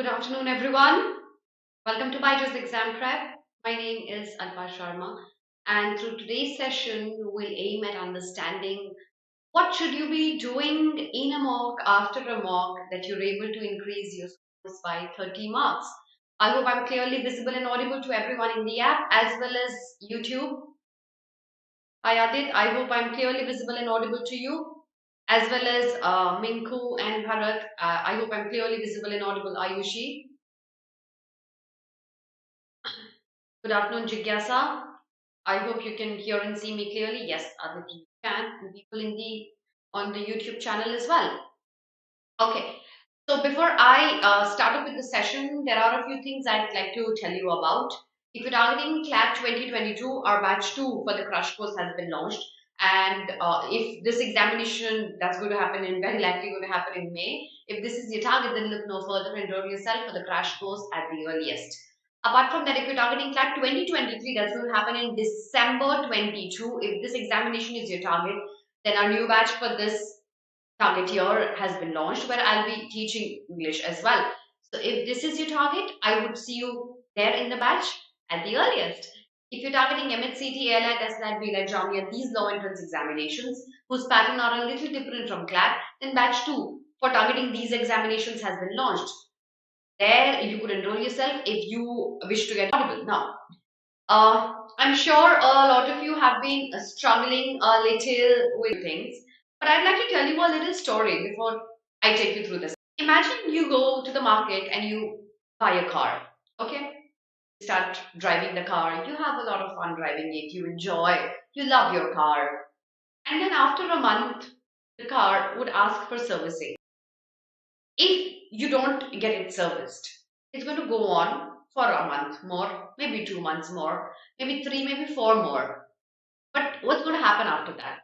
Good afternoon, everyone. Welcome to BYJU'S Exam Prep. My name is Alpa Sharma, and through today's session, we'll aim at understanding what should you be doing in a mock after a mock that you're able to increase your scores by 30 marks. I hope I'm clearly visible and audible to everyone in the app as well as YouTube. Hi Adit, I hope I'm clearly visible and audible to you as well as Minku and Bharat. I hope I'm clearly visible and audible. Ayushi. Good afternoon, Jigyasa. I hope you can hear and see me clearly. Yes, Aditi, you can, and people in the on the YouTube channel as well. Okay, so before I start up with the session, there are a few things I'd like to tell you about. If you're targeting CLAT 2022, our batch 2 for the crash course has been launched. And if this examination that's going to happen in very likely going to happen in May, if this is your target, then look no further and enroll yourself for the crash course at the earliest. Apart from that, if you're targeting CLAT 2023, that's going to happen in December 22. If this examination is your target, then our new batch for this target year has been launched where I'll be teaching English as well. So if this is your target, I would see you there in the batch at the earliest. If you're targeting MHCT, ALAT, SLAT, BLAT, JAMIA, these low entrance examinations whose pattern are a little different from CLAT, then batch 2 for targeting these examinations has been launched. There you could enroll yourself if you wish to get audible. Now, I'm sure a lot of you have been struggling a little with things, but I'd like to tell you a little story before I take you through this. Imagine you go to the market and you buy a car, okay? You start driving the car, you have a lot of fun driving it, you enjoy, you love your car, and then after a month, the car would ask for servicing. If you don't get it serviced, it's going to go on for a month more, maybe 2 months more, maybe 3, maybe 4 more. But what's going to happen after that?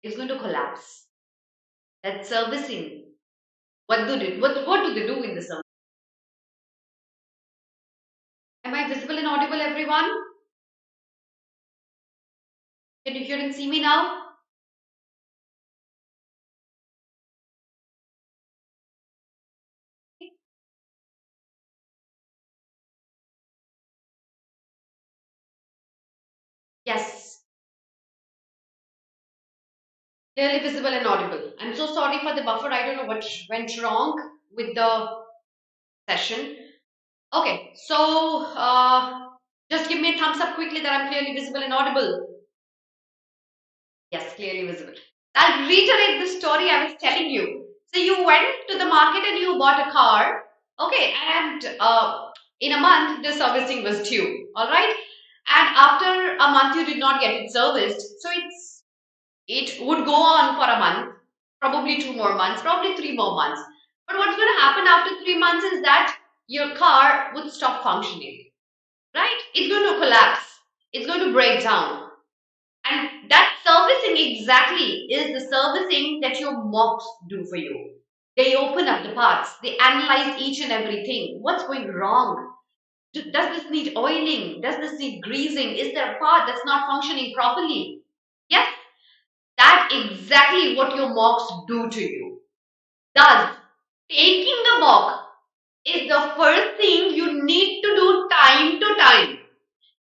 It's going to collapse. That servicing, what do they do in the service? Am I visible and audible, everyone? Can you hear and see me now? Yes, clearly visible and audible. I'm so sorry for the buffer. I don't know what went wrong with the session. Okay, so just give me a thumbs up quickly that I'm clearly visible and audible. Yes, clearly visible. I'll reiterate the story I was telling you. So you went to the market and you bought a car, okay, and in a month the servicing was due, all right, and after a month you did not get it serviced, so it would go on for a month, probably 2 more months, probably 3 more months. But what's going to happen after 3 months is that your car would stop functioning, right? It's going to collapse. It's going to break down. And that servicing exactly is the servicing that your mocks do for you. They open up the parts. They analyze each and everything. What's going wrong? Does this need oiling? Does this need greasing? Is there a part that's not functioning properly? Yes, that's exactly what your mocks do to you. Thus, taking the mock is the first thing you need to do time to time.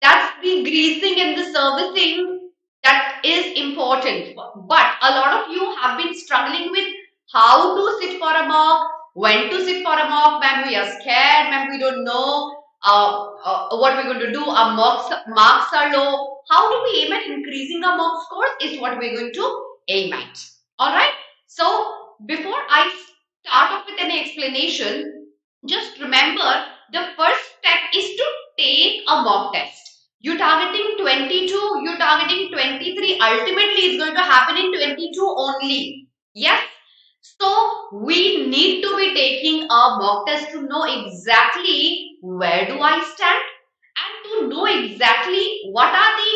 That's the greasing and the servicing that is important. But a lot of you have been struggling with how to sit for a mock, when to sit for a mock. Ma'am, we are scared. Ma'am, we don't know what we're going to do. Our marks are low. How do we aim at increasing our mock scores is what we're going to aim at. All right. So before I start off with any explanation, just remember the first step is to take a mock test. You're targeting 22, you're targeting 23. Ultimately, it's going to happen in 22 only. Yes. So, we need to be taking a mock test to know exactly where do I stand and to know exactly what are the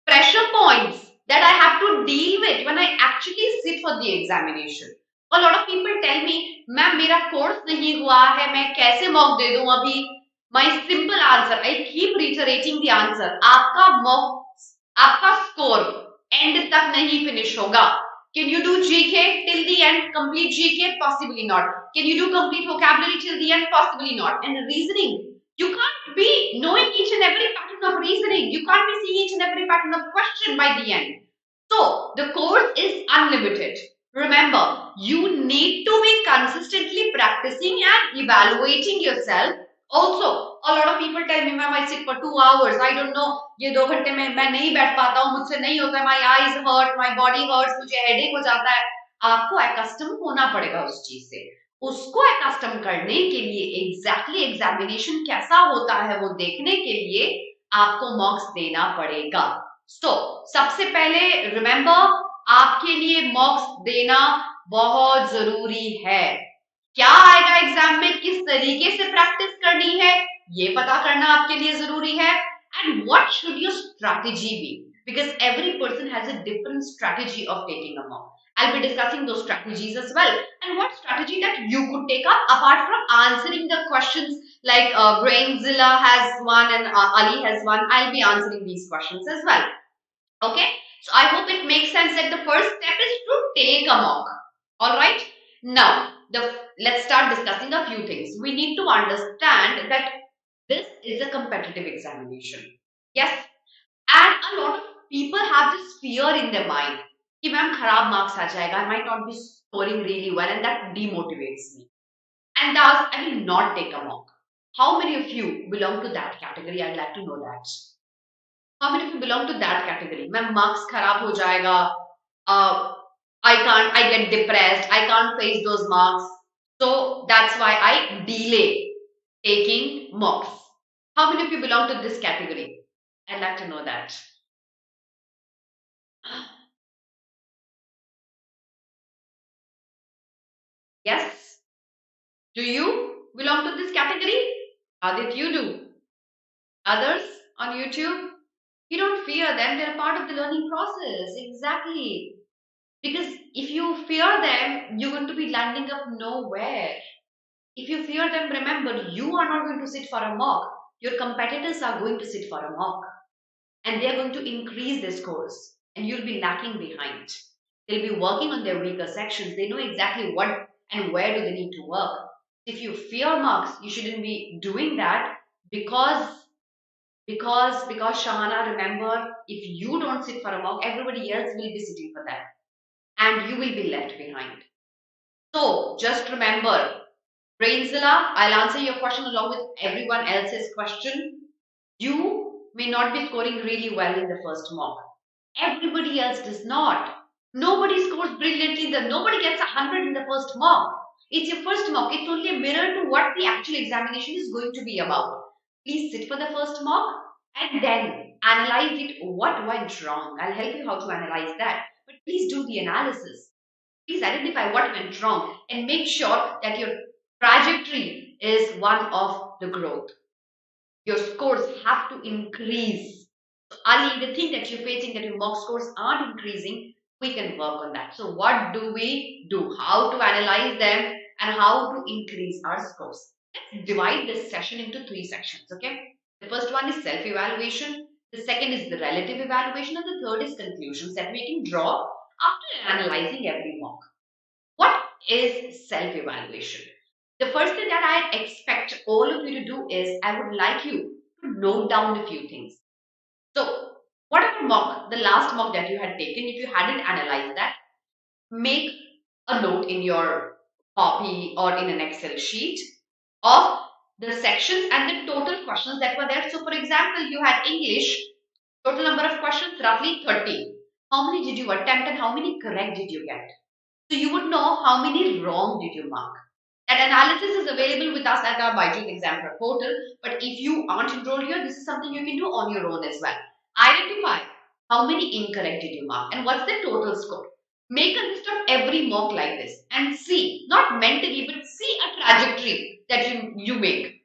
pressure points that I have to deal with when I actually sit for the examination. A lot of people tell me, ma'am, मेरा course नहीं हुआ है, मैं कैसे mock दे दूँ अभी? My simple answer, I keep reiterating the answer. आपका mock, आपका score end तक नहीं finish होगा. Can you do GK till the end? Complete GK? Possibly not. Can you do complete vocabulary till the end? Possibly not. And reasoning, you can't be knowing each and every pattern of reasoning. You can't be seeing each and every pattern of question by the end. So the course is unlimited. Remember, you need to be consistently practicing and evaluating yourself. Also, a lot of people tell me, ma'am, I sit for 2 hours. I don't know. ये 2 घंटे में मैं नहीं बैठ पाता हूँ, मुझसे नहीं होता है. My eyes hurt, my body hurts, मुझे headache हो जाता है. आपको accustom होना पड़ेगा उस चीज से. उसको accustom करने के लिए exactly examination कैसा होता है वो देखने के लिए आपको marks देना पड़ेगा. So, सबसे पहले रिमेंबर, आपके लिए मॉक्स देना बहुत जरूरी है. क्या आएगा एग्जाम में, किस तरीके से प्रैक्टिस करनी है, ये पता करना आपके लिए जरूरी है. And what should your strategy be, because every person has a different strategy of taking a mock. I'll be discussing those strategies as well, and what strategy that you could take up apart from answering the questions like Brainzilla has one and Ali has one. I'll be answering these questions as well. Okay, so I hope it makes sense that the first step is to take a mock. All right, now let's start discussing a few things. We need to understand that this is a competitive examination. Yes, and a lot of people have this fear in their mind कि ma'am खराब marks आ जाएगा, I might not be scoring really well, and that demotivates me. And thus, I will not take a mock. How many of you belong to that category? I'd like to know that. How many of you belong to that category? Ma'am marks खराब हो जाएगा, I get depressed, I can't face those marks, so that's why I delay taking mocks. How many of you belong to this category? I'd like to know that. Yes? Do you belong to this category? Adit, you do. Others on YouTube? You don't fear them, they're part of the learning process. Exactly. Because if you fear them, you're going to be landing up nowhere. If you fear them, remember, you are not going to sit for a mock. Your competitors are going to sit for a mock. And they are going to increase their scores. And you'll be lacking behind. They'll be working on their weaker sections. They know exactly what and where do they need to work. If you fear marks, you shouldn't be doing that because Shahana, remember, if you don't sit for a mock, everybody else will be sitting for that. And you will be left behind. So just remember, Brainzilla, I'll answer your question along with everyone else's question. You may not be scoring really well in the first mock. Everybody else does not. Nobody scores brilliantly. Nobody gets 100 in the first mock. It's your first mock. It's only a mirror to what the actual examination is going to be about. Please sit for the first mock and then analyze it. What went wrong? I'll help you how to analyze that. But please do the analysis. Please identify what went wrong and make sure that your trajectory is one of the growth. Your scores have to increase. So, Ali, the thing that you're facing that your mock scores aren't increasing, we can work on that. So what do we do? How to analyze them and how to increase our scores? Let's divide this session into 3 sections, okay? The first one is self-evaluation. The second is the relative evaluation. And the third is conclusions that we can draw after analyzing every mock. What is self-evaluation? The first thing that I expect all of you to do is I would like you to note down a few things. So, whatever mock, the last mock that you had taken, if you hadn't analyzed that, make a note in your copy or in an Excel sheet of the sections and the total questions that were there. So, for example, you had English, total number of questions roughly 30. How many did you attempt and how many correct did you get? So, you would know how many wrong did you mark. That analysis is available with us at our BYJU'S Exam Prep portal. But if you aren't enrolled here, this is something you can do on your own as well. Identify how many incorrect did you mark and what's the total score. Make a list of every mock like this and see, not mentally, but see a trajectory that you make.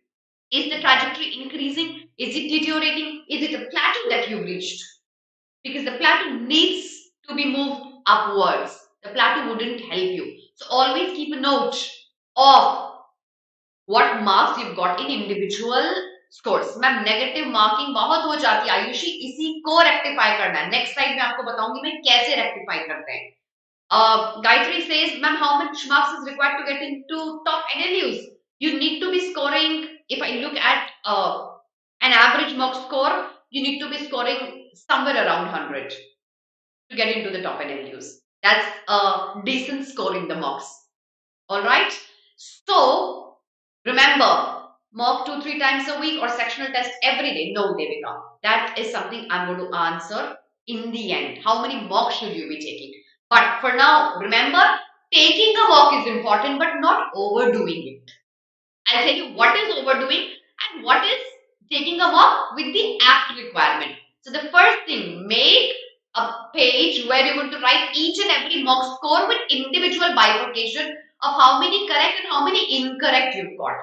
Is the trajectory increasing? Is it deteriorating? Is it a plateau that you've reached? Because the plateau needs to be moved upwards. The plateau wouldn't help you. So always keep a note of what marks you've got in individual scores. Ma'am negative marking बहुत हो जाती है आयुषी, इसी को rectify करना है. Next slide में आपको बताऊंगी मैं कैसे रेक्टिफाई करते हैं. Gayatri says, ma'am, how much marks is required to get into top NLUs? You need to be scoring, if I look at an average mock score, you need to be scoring somewhere around 100 to get into the top NLUs. That's a decent score in the mocks. All right. So remember, mock 2-3 times a week or sectional test every day. No, Devika. That is something I'm going to answer in the end. How many mocks should you be taking? But for now, remember, taking a mock is important, but not overdoing it. I'll tell you what is overdoing and what is taking a mock with the apt requirement. So the first thing, make a page where you're going to write each and every mock score with individual bifurcation of how many correct and how many incorrect you've got.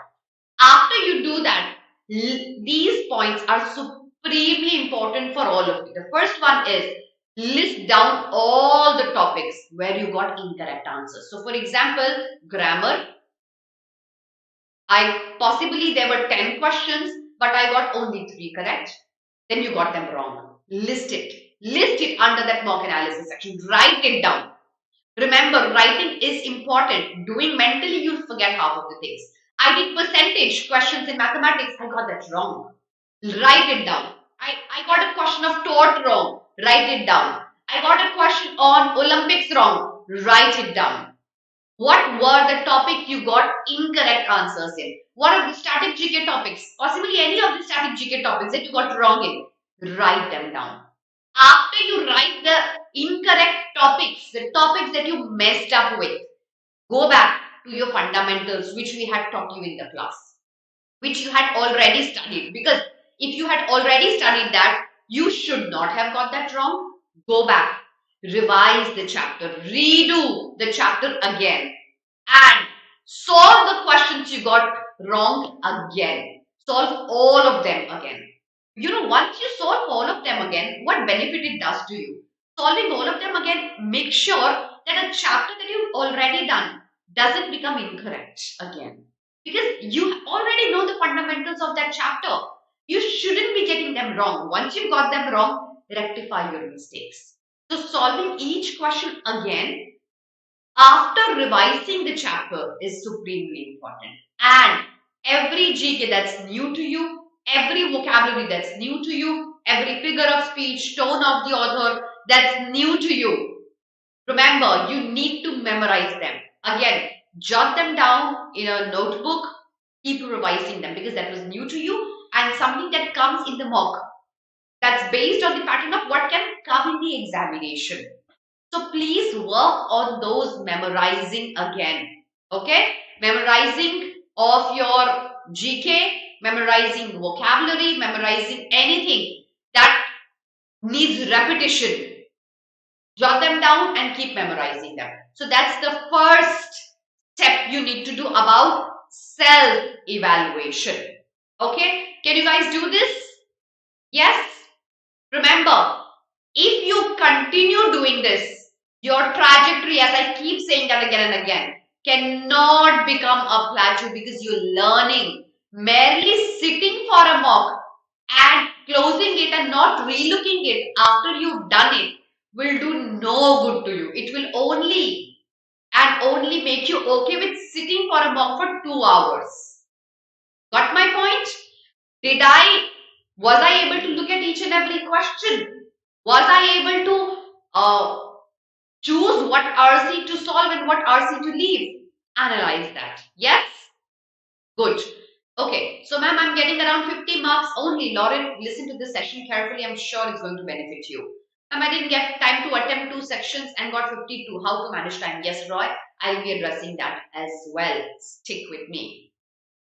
After you do that, these points are supremely important for all of you. The first one is list down all the topics where you got incorrect answers. So for example, grammar, possibly there were 10 questions, but I got only 3 correct. Then you got them wrong. List it. List it under that mock analysis section. Write it down. Remember, writing is important. Doing mentally, you'll forget half of the things. I did percentage questions in mathematics. I got that wrong. Write it down. I got a question of tort wrong. Write it down. I got a question on Olympics wrong. Write it down. What were the topics you got incorrect answers in? What are the static GK topics? Possibly any of the static GK topics that you got wrong in. Write them down. After you write the incorrect topics, the topics that you messed up with, go back to your fundamentals, which we had taught you in the class, which you had already studied. Because if you had already studied that, you should not have got that wrong. Go back, revise the chapter, redo the chapter again, and solve the questions you got wrong again. Solve all of them again. You know, once you solve all of them again, what benefit it does to you? Solving all of them again, make sure that a chapter that you've already done doesn't become incorrect again. Because you already know the fundamentals of that chapter. You shouldn't be getting them wrong. Once you've got them wrong, rectify your mistakes. So solving each question again after revising the chapter is supremely important. And every GK that's new to you, every vocabulary that's new to you, every figure of speech, tone of the author that's new to you, remember, you need to memorize them. Again, jot them down in a notebook, keep revising them because that was new to you and something that comes in the mock. That's based on the pattern of what can come in the examination. So please work on those memorizing again. Okay? Memorizing of your GK, memorizing vocabulary, memorizing anything that needs repetition. Jot them down and keep memorizing them. So that's the first step you need to do about self-evaluation. Okay? Can you guys do this? Yes? Remember, if you continue doing this, your trajectory, as I keep saying that again and again, cannot become a plateau because you're learning. Merely sitting for a mock and closing it and not relooking it after you've done it will do no good to you. It will only make you okay with sitting for a mock for 2 hours. Got my point? Was I able to look at each and every question? Was I able to choose what RC to solve and what RC to leave? Analyze that. Yes? Good. Okay. So, ma'am, I'm getting around 50 marks only. Lauren, listen to this session carefully. I'm sure it's going to benefit you. Ma'am, I didn't get time to attempt 2 sections and got 52. How to manage time? Yes, Roy. I'll be addressing that as well. Stick with me.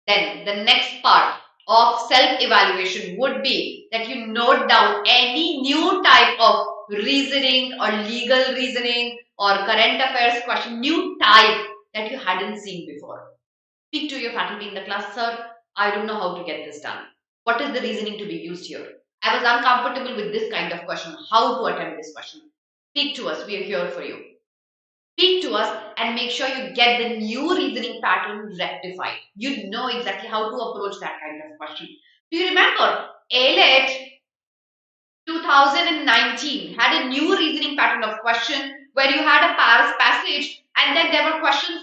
Then the next part of self-evaluation would be that you note down any new type of reasoning or legal reasoning or current affairs question, new type that you hadn't seen before. Speak to your faculty in the class, sir, I don't know how to get this done. What is the reasoning to be used here? I was uncomfortable with this kind of question. How to attempt this question? Speak to us. We are here for you. Speak to us and make sure you get the new reasoning pattern rectified. You know exactly how to approach that kind of question. Do you remember ALET 2019 2019 had a new reasoning pattern of question where you had a Paris passage and then there were questions.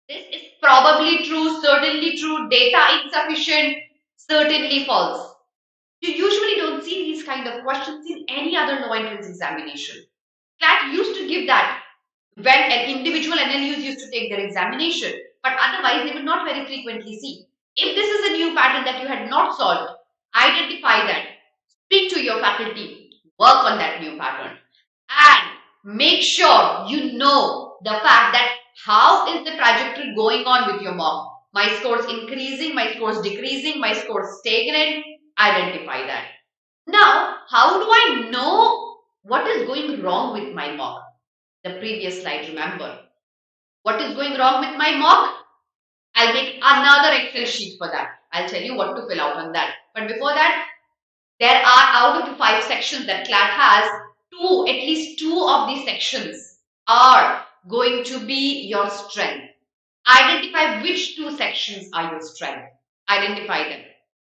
This is probably true, certainly true, data insufficient, certainly false. You usually don't see these kind of questions in any other low entrance examination. CLAT used to give that when an individual NLUs used to take their examination, but otherwise they would not very frequently see. If this is a new pattern that you had not solved, identify that, speak to your faculty, work on that new pattern, and make sure you know the fact that how is the trajectory going on with your mock. My scores increasing, my scores decreasing, my scores stagnant. Identify that. Now, how do I know what is going wrong with my mock? The previous slide, remember. What is going wrong with my mock? I'll make another Excel sheet for that. I'll tell you what to fill out on that. But before that, there are out of the 5 sections that CLAT has, at least two of these sections are going to be your strength. Identify which 2 sections are your strength. Identify them.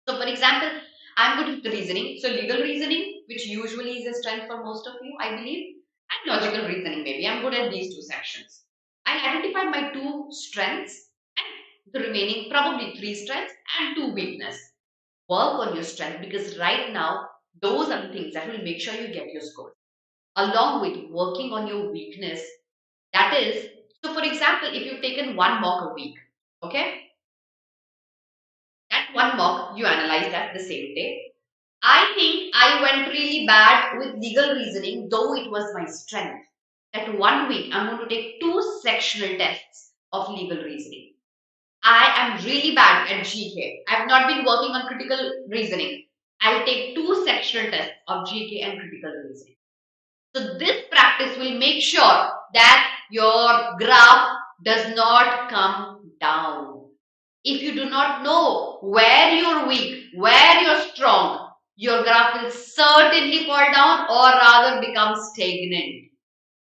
So for example, I'm good with the reasoning. So legal reasoning, which usually is a strength for most of you, I believe, and logical reasoning maybe. I'm good at these 2 sections. I identified my 2 strengths and the remaining probably 3 strengths and 2 weakness. Work on your strength because right now, those are the things that will make sure you get your score. Along with working on your weakness, that is, so for example, if you've taken 1 mock a week, okay? That 1 mock, you analyze that the same day. I think I went really bad with legal reasoning, though it was my strength. That 1 week, I'm going to take 2 sectional tests of legal reasoning. I am really bad at GK. I have not been working on critical reasoning. I'll take 2 sectional tests of GK and critical reasoning. So this practice will make sure that your graph does not come down. If you do not know where you're weak, where you're strong, your graph will certainly fall down or rather become stagnant.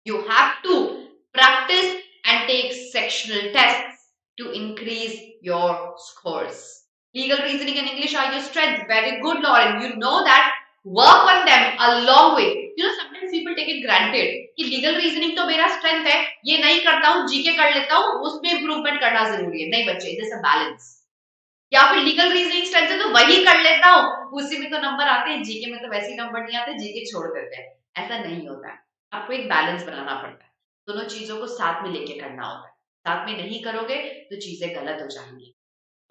You have to practice and take sectional tests to increase your scores. Legal reasoning and English are your strengths. Very good, Lauren. You know that. Work on them along with. Sometimes people take it granted कि legal reasoning तो मेरा strength है, ये नहीं करता हूँ, GK कर लेता हूँ, उसमें improvement करना जरूरी है. नहीं बच्चे, there's a balance. या फिर लीगल रीजनिंग स्ट्रेंथ है तो वही कर लेता हूँ, उसी में तो नंबर आते हैं, जीके में तो वैसे ही नंबर नहीं आते, जीके छोड़ देते हैं. ऐसा नहीं होता है. आपको एक बैलेंस बनाना पड़ता है. दोनों चीजों को साथ में लेके करना होता है. साथ में नहीं करोगे तो चीजें गलत हो जाएंगी.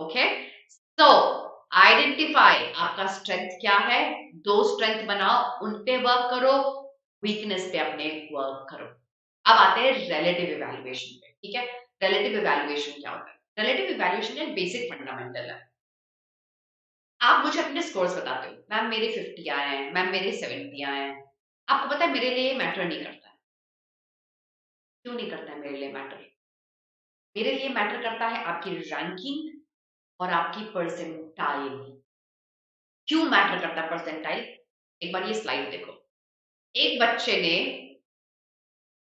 ओके, सो आइडेंटिफाई आपका स्ट्रेंथ क्या है, 2 स्ट्रेंथ बनाओ, उन पे वर्क करो, वीकनेस पे अपने वर्क करो. अब आते हैं रिलेटिव इवैल्यूएशन पे. ठीक है, रिलेटिव इवैल्यूएशन क्या होता है? रिलेटिव इवैल्यूएशन एक बेसिक फंडामेंटल है. आप मुझे अपने स्कोर्स बताते हो, मैम मेरे 50 आए हैं, मैम मेरे 70 आए हैं. आपको पता है मेरे लिए मैटर नहीं करता है. क्यों नहीं करता है मेरे लिए मैटर? मेरे लिए मैटर करता है आपकी रैंकिंग और आपकी परसेंटाइल. क्यों मैटर करता है परसेंटाइल? एक बार ये स्लाइड देखो. एक बच्चे ने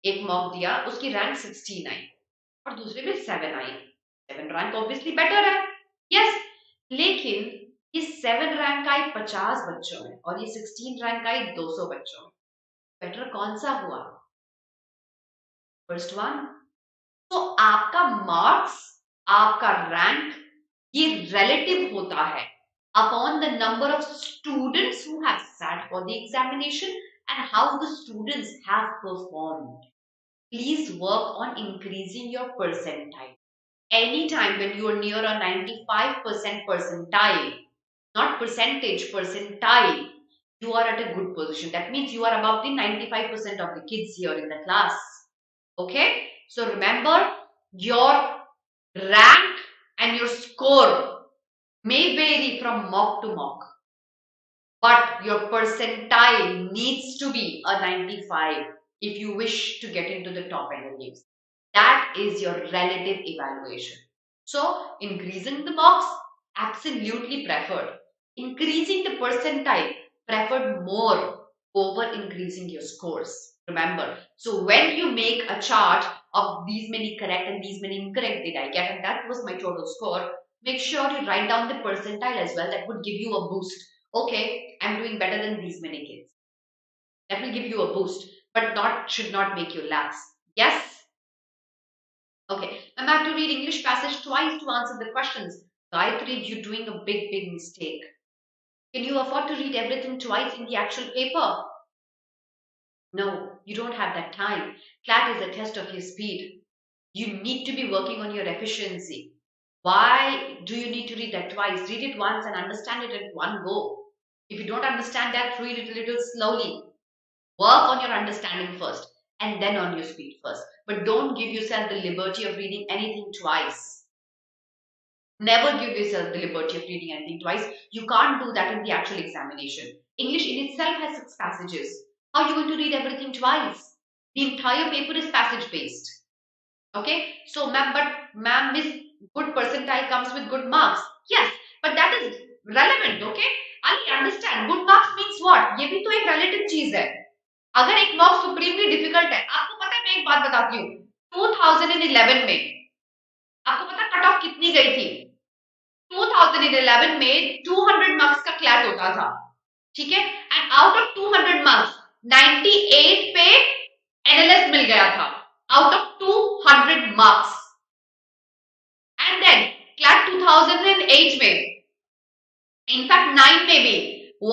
एक मॉक दिया, उसकी रैंक 16 आई और दूसरे में 7 आई. 7 रैंक ऑब्वियसली बेटर है, यस. लेकिन ये 7 रैंक आई 50 बच्चों में और ये 16 रैंक आई 200 बच्चों में. बेटर कौन सा हुआ? First one. तो आपका मार्क्स, आपका रैंक, ये रिलेटिव होता है upon the number of students who have sat for the examination and how the students have performed. Please work on increasing your percentile. Anytime when you are near a 95% percentile, not percentage, percentile, you are at a good position. That means you are above the 95% of the kids here in the class. Okay? So remember, your rank and your score may vary from mock to mock, but your percentile needs to be a 95 if you wish to get into the top NLUs. That is your relative evaluation. So increasing the marks, absolutely preferred. Increasing the percentile, preferred more over increasing your scores. Remember, so when you make a chart of these many correct and these many incorrect did I get, and that was my total score, make sure you write down the percentile as well. That would give you a boost. Okay, I'm doing better than these many kids. That will give you a boost, but should not make you lax. Yes? Okay. I'm back to read English passage twice to answer the questions. Gayatri, you're doing a big mistake. Can you afford to read everything twice in the actual paper? No, you don't have that time. CLAT is a test of your speed. You need to be working on your efficiency. Why do you need to read that twice? Read it once and understand it at one go. If you don't understand that, read it a little slowly. Work on your understanding first and then on your speed first. But don't give yourself the liberty of reading anything twice. Never give yourself the liberty of reading anything twice. You can't do that in the actual examination. English in itself has 6 passages. How are you going to read everything twice? The entire paper is passage based. Okay, so ma'am, this good percentile comes with good marks. Yes, but that is relevant. Okay, I understand. Good marks means what? ये भी तो एक relative चीज है. अगर एक mock supremely difficult है, आपको पता है, मैं एक बात बताती हूँ. 2011 में आपको पता कट ऑफ कितनी गई थी? 2011 में 200 मार्क्स का क्लैट होता था, ठीक है, एंड आउट ऑफ 200 मार्क्स 98 पे एनएलएस मिल गया था, out of 200 marks. And then CLAT 2008 में, इनफैक्ट 9 में भी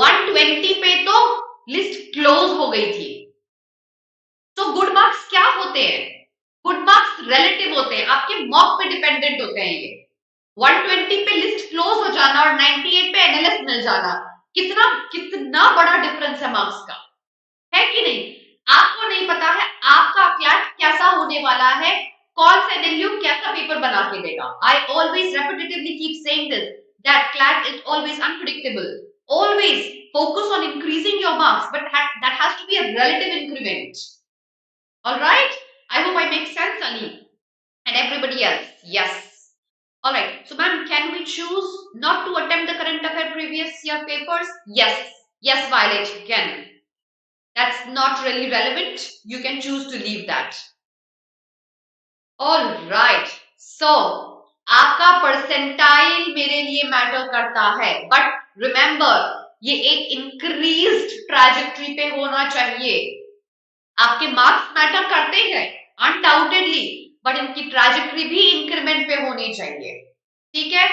120 पे तो लिस्ट क्लोज हो गई थी. तो गुड मार्क्स क्या होते हैं? गुड मार्क्स रिलेटिव होते हैं, आपके मॉक पे डिपेंडेंट होते हैं. ये 120 पे लिस्ट क्लोज हो जाना और 98 पे एनएलएस मिल जाना, कितना कितना बड़ा डिफरेंस है मार्क्स का, है कि नहीं? आपको नहीं पता है आपका क्लैट कैसा होने वाला है, कौन सा एनएलयू कैसा पेपर बना के देगा. I always repetitively keep saying this, that CLAT is always unpredictable. Always focus on increasing your marks, but that has to be a relative increment. All right? I hope I make sense, Ali, and everybody else. Yes. All right. So, ma'am, can we choose not to attempt the current affair previous year papers? Yes. Yes, Violet, you can. That's not really relevant. You can choose to leave that. All right. So, आपका percentile मेरे लिए matter करता है, but remember ये एक increased trajectory पे होना चाहिए. आपके मार्क्स मैटर करते हैं अनडाउटेडली, बट इनकी ट्रैजेक्टरी भी इंक्रीमेंट पे होनी चाहिए. ठीक है,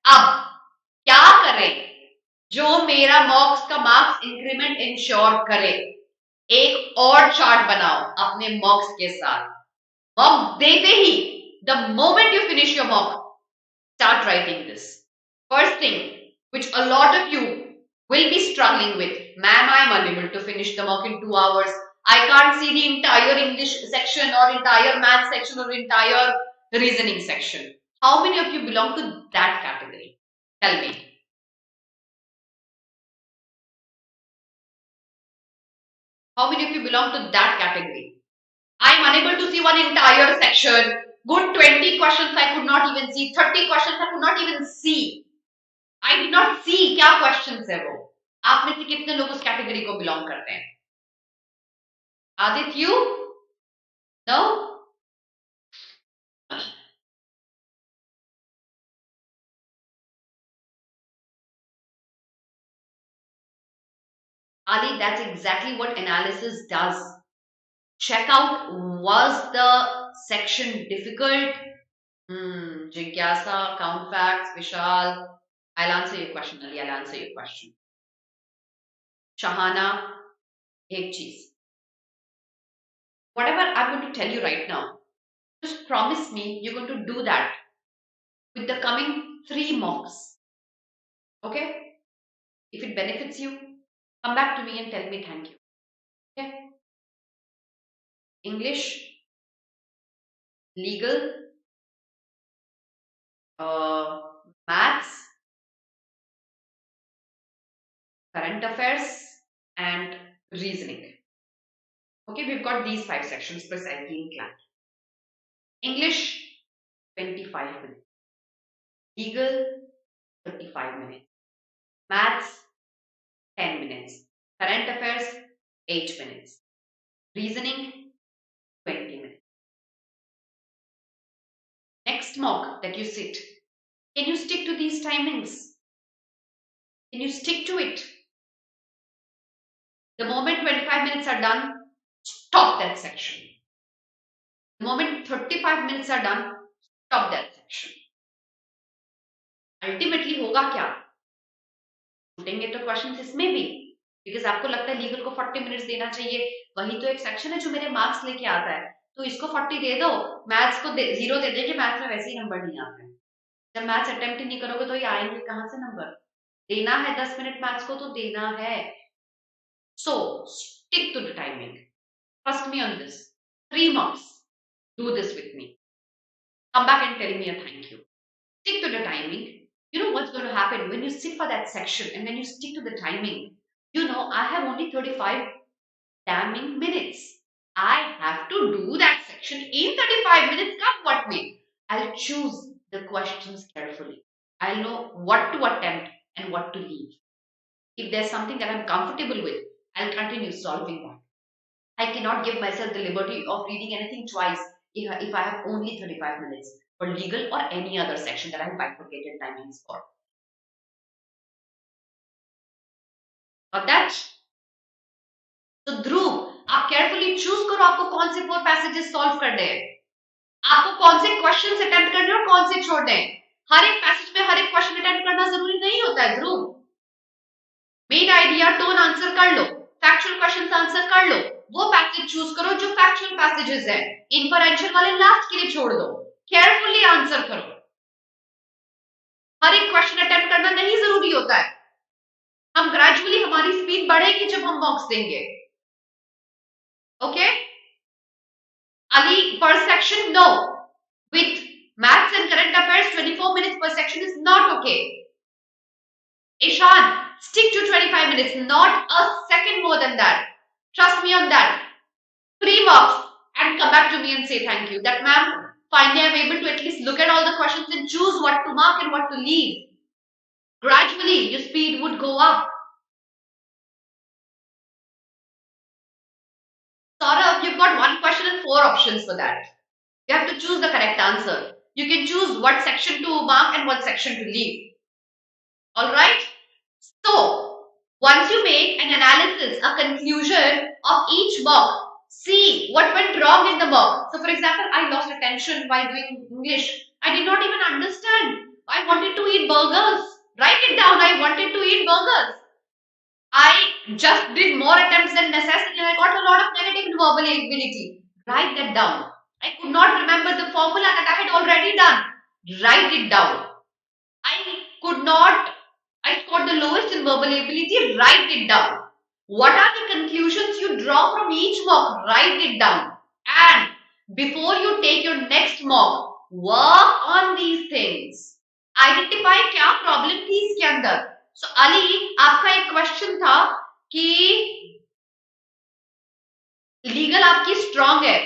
अब क्या करें जो मेरा मॉक्स का मार्क्स इंक्रीमेंट इंश्योर करे? एक और चार्ट बनाओ अपने मॉक्स के साथ. मॉक देते ही, the moment you finish your mock, start writing this. First thing, which a lot of you will be struggling with, ma'am, I am unable to finish the mock in 2 hours. I can't see the entire English section or entire math section or entire reasoning section. How many of you belong to that category? Tell me. How many of you belong to that category? I am unable to see one entire section. Good 20 questions I could not even see. 30 questions I could not even see. I did not see क्या questions है वो. आप में से कितने लोग उस category को बिलोंग करते हैं? Aditya, you? No? Ali, that's exactly what analysis does. Check out, was the section difficult? Jigyasa, count facts, Vishal. I'll answer your question, Ali. I'll answer your question. Shahana, एक चीज. Whatever I'm going to tell you right now, just promise me you're going to do that with the coming 3 mocks. Okay? If it benefits you, come back to me and tell me thank you. Okay? English, legal, maths, current affairs, and reasoning. Okay, we've got these 5 sections precisely in CLAT. English, 25 minutes. Legal, 35 minutes. Maths, 10 minutes. Current affairs, 8 minutes. Reasoning, 20 minutes. Next mock that you sit, can you stick to these timings? Can you stick to it? The moment 25 minutes are done, stop that section. The moment 35 minutes are done, stop that section. Ultimately होगा क्या? छूटेंगे तो questions इसमें भी, because आपको लगता है legal को 40 minutes देना चाहिए, वही तो एक सेक्शन है जो मेरे मार्क्स लेके आता है, तो इसको 40 दे दो, मैथ्स को 0 दे देंगे, मैथ्स में वैसे ही नंबर नहीं आते हैं। जब मैथ्स अटेम्प्ट ही नहीं करोगे तो ये आएंगे कहाँ से नंबर? देना है 10 मिनट मैथ्स को तो देना है। So stick to the timing, trust me on this, 3 marks, do this with me, come back and tell me a thank you. Stick to the timing. You know what's going to happen when you sit for that section and when you stick to the timing? You know, I have only 35 damning minutes. I have to do that section in 35 minutes. Come what may. I'll choose the questions carefully. I'll know what to attempt and what to leave. If there's something that I'm comfortable with, I'll continue solving that. I cannot give myself the liberty of reading anything twice if I have only 35 minutes for legal or any other section that I have bifurcated timings for. Got that? तो ध्रुव आप carefully choose करो आपको कौन से 4 passages solve करने हैं, आपको कौन से questions attempt करने हैं और कौन से छोड़ने हैं। हर एक passage में हर एक question attempt करना जरूरी नहीं होता है ध्रुव। मेन आइडिया टोन आंसर कर लो, फैक्चुअल क्वेश्चंस आंसर कर लो, वो पैसेज चूज करो जो फैक्चुअल पैसेजेस है, इन्फरेंशियल वाले लास्ट के लिए छोड़ दो, केयरफुली आंसर करो। हर एक क्वेश्चन अटेम्प्ट करना नहीं जरूरी होता है, हम ग्रेजुअली हमारी स्पीड बढ़ेगी जब हम मॉक्स देंगे। Okay Ali, per section no, with maths and current affairs 24 minutes per section is not okay. Ishan, stick to 25 minutes, not a second more than that. Trust me on that. 3 marks and come back to me and say thank you. That ma'am, finally I'm able to at least look at all the questions and choose what to mark and what to leave. Gradually, your speed would go up. Saurabh, you've got 1 question and 4 options for that. You have to choose the correct answer. You can choose what section to mark and what section to leave. Alright? So, once you make an analysis, a conclusion of each mock, see what went wrong in the mock. So, for example, I lost attention while doing English. I did not even understand. I wanted to eat burgers. Write it down. I wanted to eat burgers. I just did more attempts than necessary and I got a lot of negative verbal ability. Write that down. I could not remember the formula that I had already done. Write it down. I scored the lowest in verbal ability. Write it down. What are the conclusions you draw from each mock? Write it down. And before you take your next mock, work on these things. Identify क्या problem थी इसके अंदर. So Ali, आपका एक question था कि legal आपकी strong है.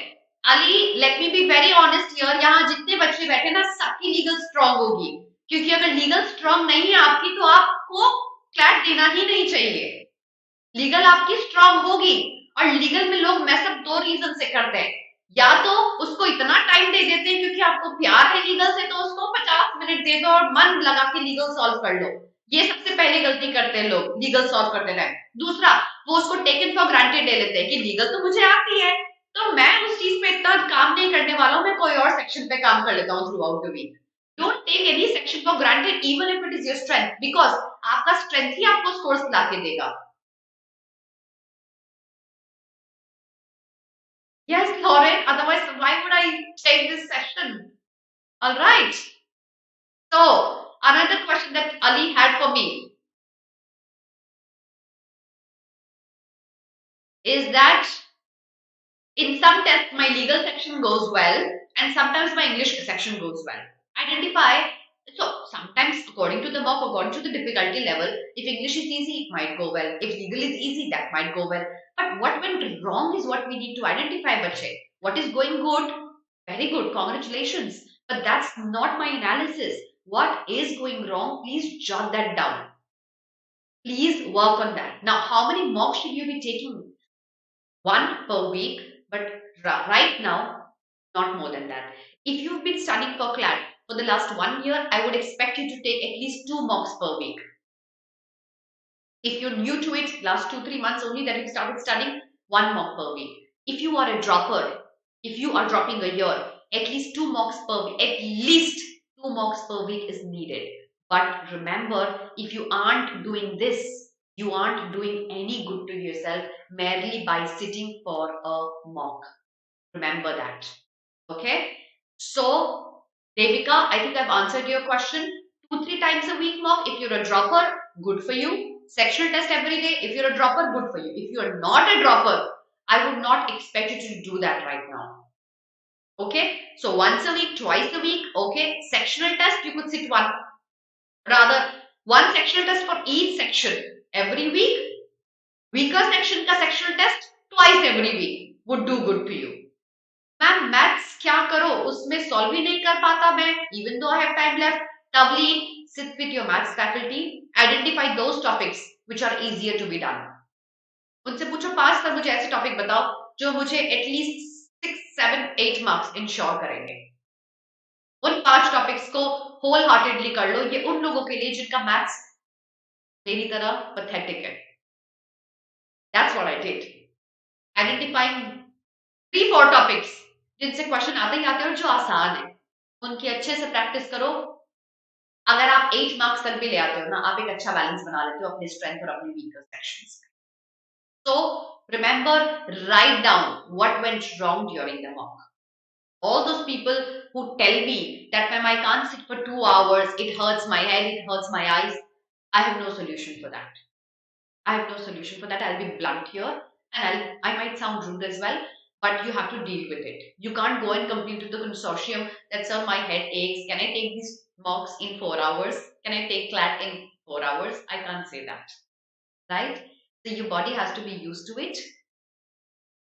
Ali, let me be very honest here. यहाँ जितने बच्चे बैठे ना सबकी legal strong होगी. क्योंकि अगर लीगल स्ट्रांग नहीं है आपकी तो आपको क्लैट देना ही नहीं चाहिए। लीगल आपकी स्ट्रांग होगी और लीगल में लोग मैसअप 2 रीजन से करते हैं, या तो उसको इतना टाइम दे देते हैं क्योंकि आपको प्यार है लीगल से तो उसको 50 मिनट दे दो और मन लगा के लीगल सॉल्व कर लो। ये सबसे पहले गलती करते हैं लोग लीगल सॉल्व करते रहे। दूसरा, वो उसको टेकन फॉर ग्रांटेड ले लेते हैं कि लीगल तो मुझे आती है तो मैं उस चीज पे इतना काम नहीं करने वाला हूं, मैं कोई और सेक्शन पे काम कर लेता हूँ throughout the week. Don't take any section for granted even if it is your strength, because आपका strength ही आपको scores लाके देगा। Yes, Lauren, otherwise why would I take this session? All right. So, another question that Ali had for me is that in some tests my legal section goes well and sometimes my English section goes well. Identify. So sometimes according to the mock, according to the difficulty level, if English is easy, it might go well. If legal is easy, that might go well. But what went wrong is what we need to identify, bache. What is going good? Very good, congratulations. But that's not my analysis. What is going wrong? Please jot that down. Please work on that. Now, how many mocks should you be taking? 1 per week, but right now, not more than that. If you've been studying for CLAT for the last 1 year, I would expect you to take at least 2 mocks per week. If you're new to it, last 2-3 months only that you started studying, 1 mock per week. If you are a dropper, if you are dropping a year, at least 2 mocks per week, at least 2 mocks per week is needed. But remember, if you aren't doing this, you aren't doing any good to yourself merely by sitting for a mock. Remember that. Okay? So, Devika, I think I've answered your question. 2-3 times a week mock. If you're a dropper, good for you. Sectional test every day. If you're a dropper, good for you. If you're not a dropper, I would not expect you to do that right now. Okay? So once a week, twice a week. Okay? Sectional test, you could sit one. Rather, one sectional test for each section every week. Weaker section का sectional test twice every week would do good to you. Ma'am maths क्या करो उसमें solve ही नहीं कर पाता मैं even though I have time left Tavleen sit with your maths faculty identify those topics which are easier to be done उनसे पूछो पास कर मुझे ऐसे टॉपिक बताओ जो मुझे एटलीस्ट 6, 7, 8 मार्क्स इंश्योर करेंगे उन 5 टॉपिक्स को होल हार्टेडली कर लो ये उन लोगों के लिए जिनका मैथ्स मेरी तरह पैथेटिक है that's what I did identifying 3-4 topics जिनसे क्वेश्चन आते ही आते हैं और जो आसान है उनकी अच्छे से प्रैक्टिस करो अगर आप 8 मार्क्स तक भी ले आते हो ना आप एक अच्छा बैलेंस बना लेते हो अपने स्ट्रेंथ और अपने वीकर सेक्शंस में so remember write down what went wrong during the mock all those people who tell me that ma'am I can't sit for 2 hours it hurts my head it hurts my eyes I have no solution for that I'll be blunt here and I might sound rude as well but you have to deal with it. You can't go and compete with the consortium that sir my head aches. Can I take these mocks in 4 hours? Can I take CLAT in 4 hours? I can't say that. Right? So your body has to be used to it.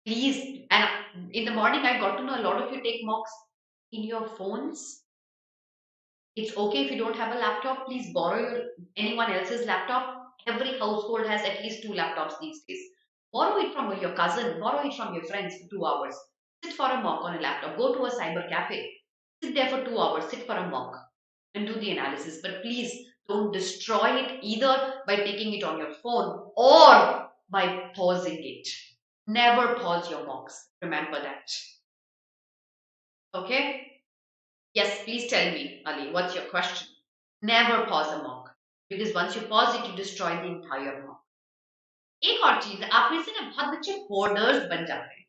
Please, and in the morning I got to know a lot of you take mocks in your phones. It's okay if you don't have a laptop. Please borrow anyone else's laptop. Every household has at least 2 laptops these days. Borrow it from your cousin, borrow it from your friends for 2 hours. Sit for a mock on a laptop. Go to a cyber cafe. Sit there for 2 hours. Sit for a mock and do the analysis. But please don't destroy it either by taking it on your phone or by pausing it. Never pause your mocks. Remember that. Okay? Yes, please tell me, Ali, what's your question? Never pause a mock. Because once you pause it, you destroy the entire mock. एक और चीज है आप में से ना बहुत बच्चे होर्डर्स बन जाते हैं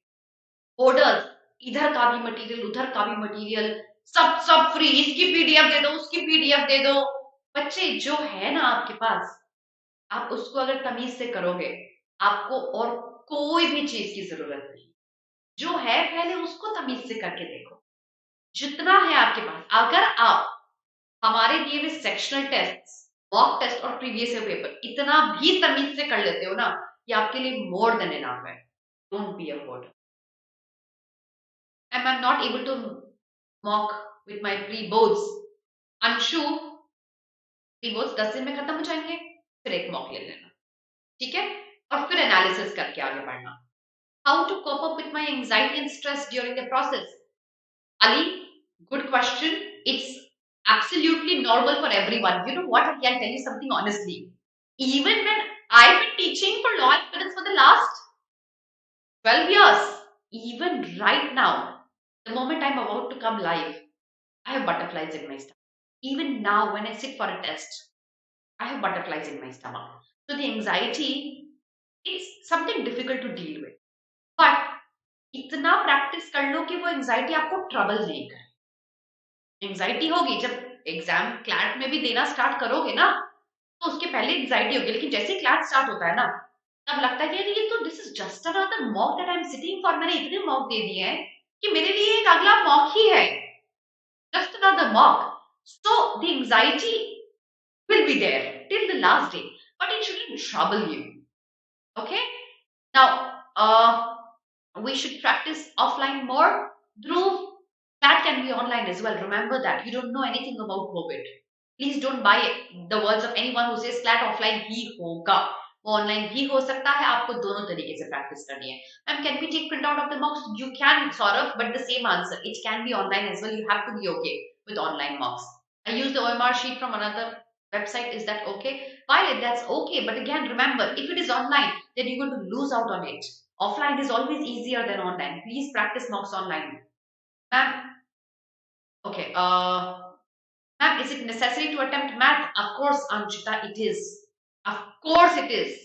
होर्डर्स इधर का भी मटेरियल उधर का भी मटेरियल सब फ्री इसकी पीडीएफ दे दो उसकी पीडीएफ दे दो बच्चे जो है ना आपके पास आप उसको अगर तमीज से करोगे आपको और कोई भी चीज की जरूरत नहीं जो है पहले उसको तमीज से करके देखो जितना है आपके पास अगर आप हमारे दिए हुए सेक्शनल टेस्ट मॉक टेस्ट और प्रीवियस ईयर पेपर इतना भी तमीज से कर लेते हो ना ये आपके लिए मोर देन इनफ है don't be a hoarder and I am not able to mock with my pre boards Anshu pre boards 10 दिन में खत्म हो जाएंगे फिर एक मॉक ले लेना ठीक है और फिर एनालिसिस करके आगे बढ़ना how to cope up with my anxiety and stress during the process Ali good question it's absolutely normal for everyone. You know what? I'll tell you something honestly. Even when I've been teaching for law aspirants for the last 12 years, even right now, the moment I'm about to come live, I have butterflies in my stomach. Even now, when I sit for a test, I have butterflies in my stomach. So the anxiety is something difficult to deal with. But इतना practice कर लो कि वो anxiety आपको trouble नहीं करे anxiety होगी जब exam CLAT में भी देना स्टार्ट करोगे ना तो उसके पहले एंजाइटी होगी लेकिन जैसे क्लैट स्टार्ट होता है ना तब लगता है कि ये तो this is just another mock that I am sitting for मैंने इतने मॉक दे दिए हैं कि मेरे लिए एक अगला मॉक ही है just another mock so the anxiety will be there till the last day but it shouldn't trouble you okay now we should practice offline more. Dhruv, that can be online as well. Remember that. You don't know anything about COVID. Please don't buy the words of anyone who says CLAT offline ही होगा. वो online भी हो सकता है. आपको दोनों तरीके से practice करनी है. And can we take print out of the mocks? You can, Saurav, but the same answer. It can be online as well. You have to be okay with online mocks. I use the OMR sheet from another website. Is that okay? File it, that's okay. But again, remember, if it is online, then you're going to lose out on it. Offline is always easier than online. Please practice mocks online. Ma'am, okay. Ma'am, is it necessary to attempt math? Of course, Anshita, it is. Of course it is.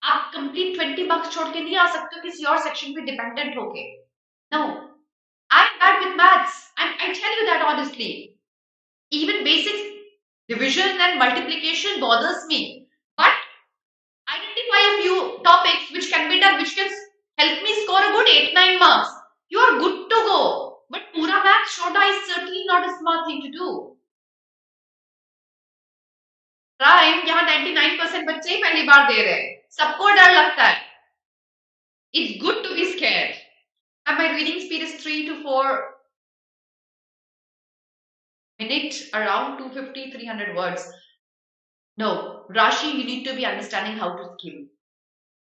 आप complete 20 marks छोड़ के नहीं आ सकते हो किसी और section पे dependent होके. No, I'm bad with maths. I tell you that honestly. Even basic division and multiplication bothers me. But identify a few topics which can be done, which can help me score a good 8-9 marks. You are good to go. But pura maths छोड़ना is certainly not a smart thing to do. Prime यहाँ 99% बच्चे ही पहली बार दे रहे हैं, सबको डर लगता है. It's good to be scared. And my reading speed is 3 to 4 minutes, around 250, 300 words. No, Rashi, you need to be understanding how to skim.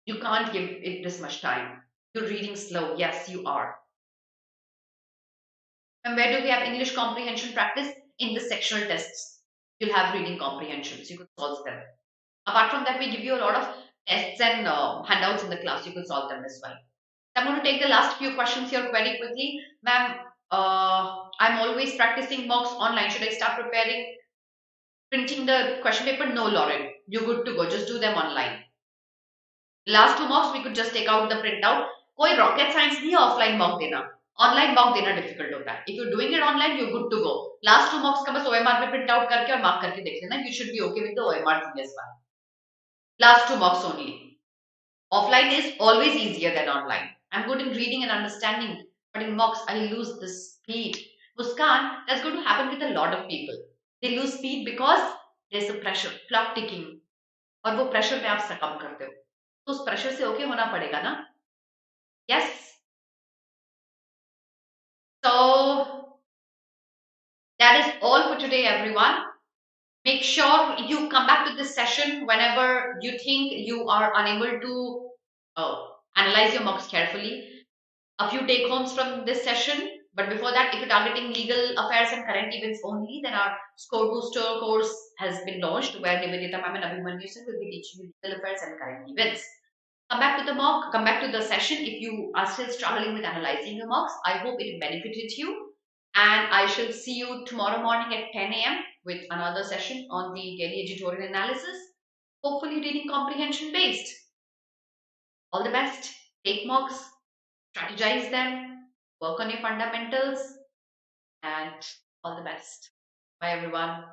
You can't give it this much time. You're reading slow. Yes, you are. And where do we have English comprehension practice? In the sectional tests. You'll have reading comprehensions. You could solve them. Apart from that, we give you a lot of tests and handouts in the class. You could solve them as well. I'm going to take the last few questions here very quickly. Ma'am, I'm always practicing mocks online. Should I start preparing, printing the question paper? No, Lauren. You're good to go. Just do them online. Last two mocks, we could just take out the printout. कोई rocket science नहीं है offline mock देना. Online mock देना difficult होता है. If you're doing it online, you're good to go. Last two mocks का बस OMR में print out करके और mark करके देख लेना. You should be okay with the OMR thing as well. Last two mocks only. Offline is always easier than online. I'm good in reading and understanding, but in mocks, I lose the speed. Muskan, that's going to happen with a lot of people. They lose speed because there's a pressure, clock ticking. और वो pressure में आप succumb करते हो. तो उस pressure से okay होना पड़ेगा ना? Yes. So that is all for today, everyone. Make sure you come back to this session whenever you think you are unable to analyze your mocks carefully. A few take homes from this session. But before that, if you're targeting legal affairs and current events only, then our Score Booster course has been launched where Nivedita Ma'am and Abhimanyu sir will be teaching you legal affairs and current events. Come back to the mock, come back to the session if you are still struggling with analyzing your mocks. I hope it benefited you. And I shall see you tomorrow morning at 10 a.m. with another session on the daily editorial analysis, hopefully reading comprehension based. All the best. Take mocks, strategize them, work on your fundamentals, and all the best. Bye, everyone.